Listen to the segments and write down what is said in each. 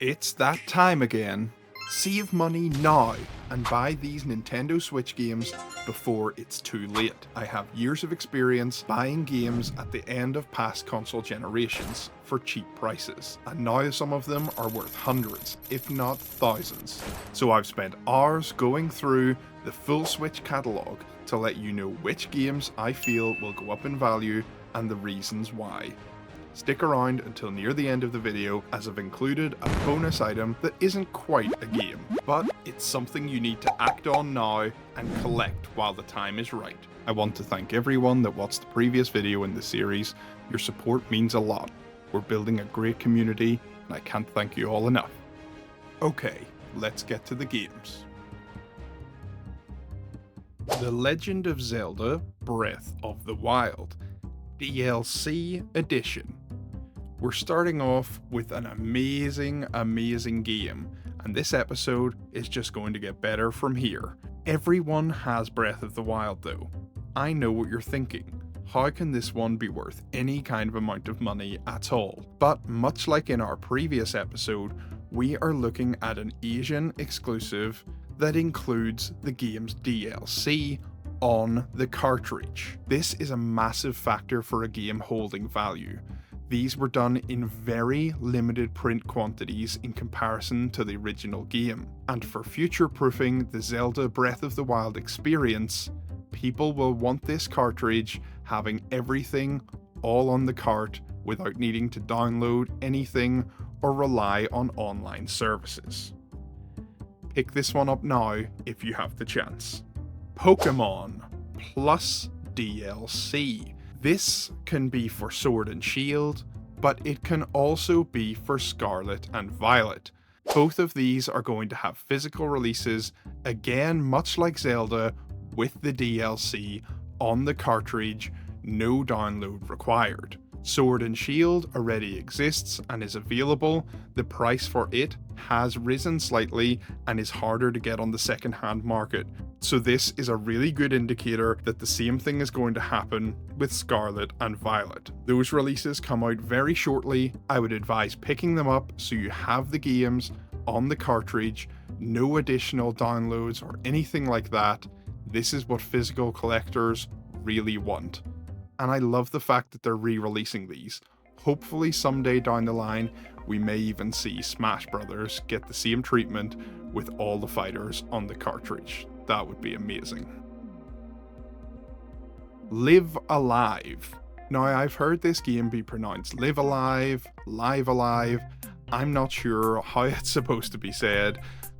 It's that time again. Save money now and buy these Nintendo Switch games before it's too late. I have years of experience buying games at the end of past console generations for cheap prices, and now some of them are worth hundreds, if not thousands. So I've spent hours going through the full Switch catalogue to let you know which games I feel will go up in value and the reasons why. Stick around until near the end of the video, as I've included a bonus item that isn't quite a game, but it's something you need to act on now and collect while the time is right. I want to thank everyone that watched the previous video in the series. Your support means a lot. We're building a great community, and I can't thank you all enough. Okay, let's get to the games. The Legend of Zelda Breath of the Wild DLC Edition. We're starting off with an amazing game, and this episode is just going to get better from here. Everyone has Breath of the Wild though. I know what you're thinking. How can this one be worth any kind of amount of money at all? But much like in our previous episode, we are looking at an Asian exclusive that includes the game's DLC on the cartridge. This is a massive factor for a game holding value. These were done in very limited print quantities in comparison to the original game, and for future-proofing the Zelda Breath of the Wild experience, people will want this cartridge having everything all on the cart without needing to download anything or rely on online services. Pick this one up now if you have the chance. Pokemon Plus DLC. This can be for Sword and Shield, but it can also be for Scarlet and Violet. Both of these are going to have physical releases, again much like Zelda, with the DLC on the cartridge, no download required. Sword and Shield already exists and is available. The price for it has risen slightly and is harder to get on the second-hand market. So this is a really good indicator that the same thing is going to happen with Scarlet and Violet. Those releases come out very shortly. I would advise picking them up so you have the games on the cartridge, no additional downloads or anything like that. This is what physical collectors really want. And I love the fact that they're re-releasing these. Hopefully someday down the line, we may even see Smash Brothers get the same treatment with all the fighters on the cartridge. That would be amazing. Live Alive. Now, I've heard this game be pronounced Live Alive, Live Alive. I'm not sure how it's supposed to be said,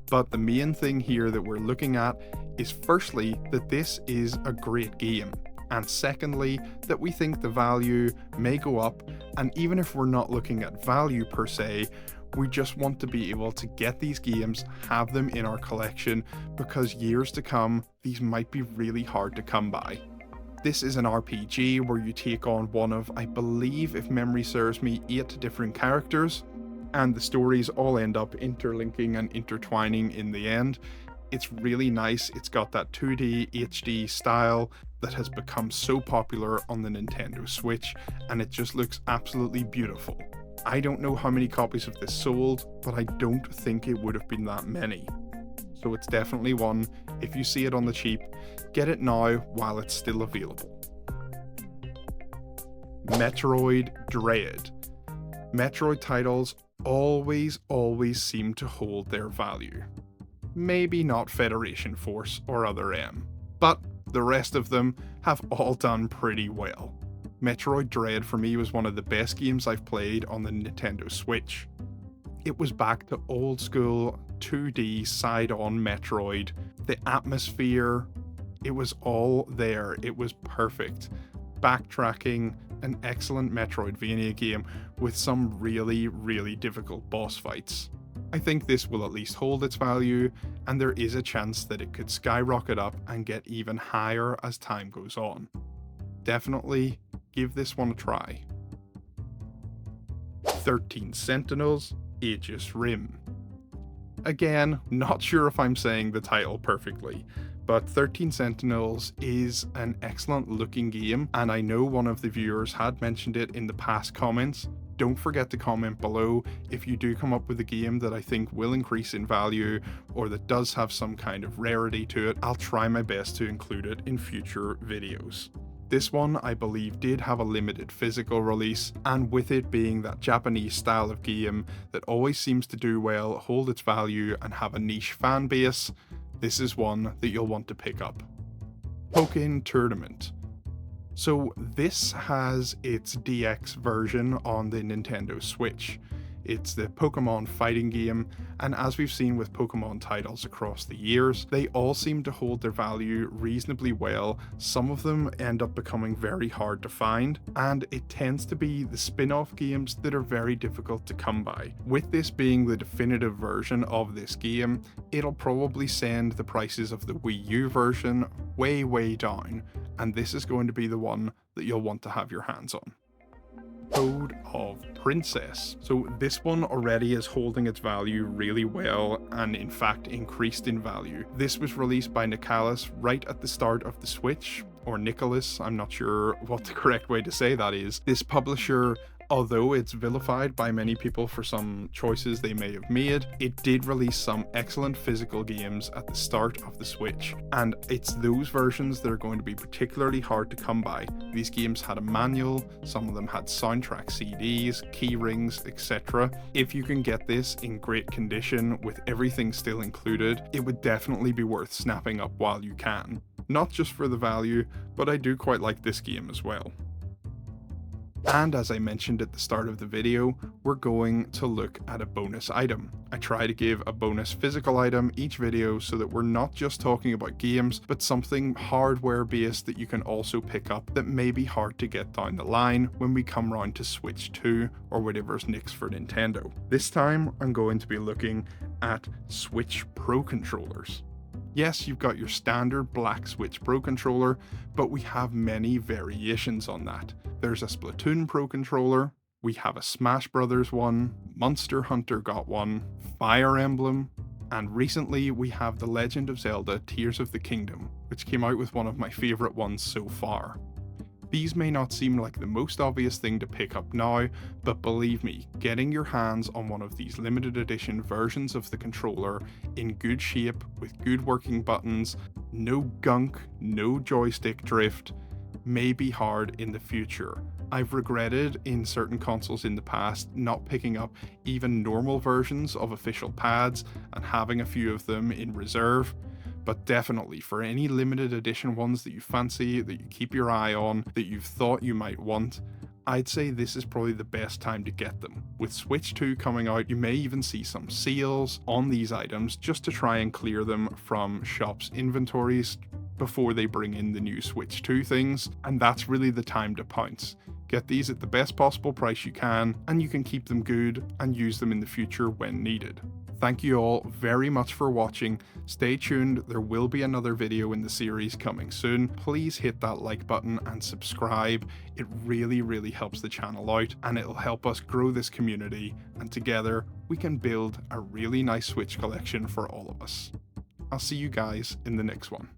but the main thing here that we're looking at is firstly that this is a great game, and secondly that we think the value may go up, and even if we're not looking at value per se, we just want to be able to get these games, have them in our collection, because years to come, these might be really hard to come by. This is an RPG where you take on one of, I believe, if memory serves me, 8 different characters, and the stories all end up interlinking and intertwining in the end. It's really nice. It's got that 2D HD style that has become so popular on the Nintendo Switch, and it just looks absolutely beautiful. I don't know how many copies of this sold, but I don't think it would have been that many. So it's definitely one, if you see it on the cheap, get it now while it's still available. Metroid Dread. Metroid titles always seem to hold their value. Maybe not Federation Force or Other M, but the rest of them have all done pretty well. Metroid Dread for me was one of the best games I've played on the Nintendo Switch. It was back to old school 2D side-on Metroid. The atmosphere, it was all there. It was perfect. Backtracking, an excellent Metroidvania game with some really difficult boss fights. I think this will at least hold its value, and there is a chance that it could skyrocket up and get even higher as time goes on. Definitely give this one a try. 13 Sentinels, Aegis Rim. Again, not sure if I'm saying the title perfectly, but 13 Sentinels is an excellent looking game, and I know one of the viewers had mentioned it in the past comments. Don't forget to comment below if you do come up with a game that I think will increase in value or that does have some kind of rarity to it. I'll try my best to include it in future videos. This one, I believe, did have a limited physical release, and with it being that Japanese style of game that always seems to do well, hold its value, and have a niche fan base, this is one that you'll want to pick up. Pokken Tournament. So this has its DX version on the Nintendo Switch. It's the Pokemon fighting game, and as we've seen with Pokemon titles across the years, they all seem to hold their value reasonably well. Some of them end up becoming very hard to find, and it tends to be the spin-off games that are very difficult to come by. With this being the definitive version of this game, it'll probably send the prices of the Wii U version way down, and this is going to be the one that you'll want to have your hands on. Code of Princess. So this one already is holding its value really well, and in fact increased in value. This was released by Nicalis right at the start of the Switch, or Nicholas, I'm not sure what the correct way to say that is. This publisher, although it's vilified by many people for some choices they may have made, it did release some excellent physical games at the start of the Switch, and it's those versions that are going to be particularly hard to come by. These games had a manual, some of them had soundtrack CDs, keyrings, etc. If you can get this in great condition with everything still included, it would definitely be worth snapping up while you can. Not just for the value, but I do quite like this game as well. And as I mentioned at the start of the video, we're going to look at a bonus item. I try to give a bonus physical item each video so that we're not just talking about games, but something hardware based that you can also pick up that may be hard to get down the line when we come round to Switch 2 or whatever's next for Nintendo. This time I'm going to be looking at Switch Pro controllers. Yes, you've got your standard black Switch Pro controller, but we have many variations on that. There's a Splatoon Pro controller, we have a Smash Brothers one, Monster Hunter got one, Fire Emblem, and recently we have The Legend of Zelda Tears of the Kingdom, which came out with one of my favourite ones so far. These may not seem like the most obvious thing to pick up now, but believe me, getting your hands on one of these limited edition versions of the controller in good shape with good working buttons, no gunk, no joystick drift, may be hard in the future. I've regretted in certain consoles in the past not picking up even normal versions of official pads and having a few of them in reserve. But definitely, for any limited edition ones that you fancy, that you keep your eye on, that you've thought you might want, I'd say this is probably the best time to get them. With Switch 2 coming out, you may even see some sales on these items just to try and clear them from shops' inventories before they bring in the new Switch 2 things, and that's really the time to pounce. Get these at the best possible price you can, and you can keep them good and use them in the future when needed. Thank you all very much for watching. Stay tuned, there will be another video in the series coming soon. Please hit that like button and subscribe. It really helps the channel out, and it'll help us grow this community, and together we can build a really nice Switch collection for all of us. I'll see you guys in the next one.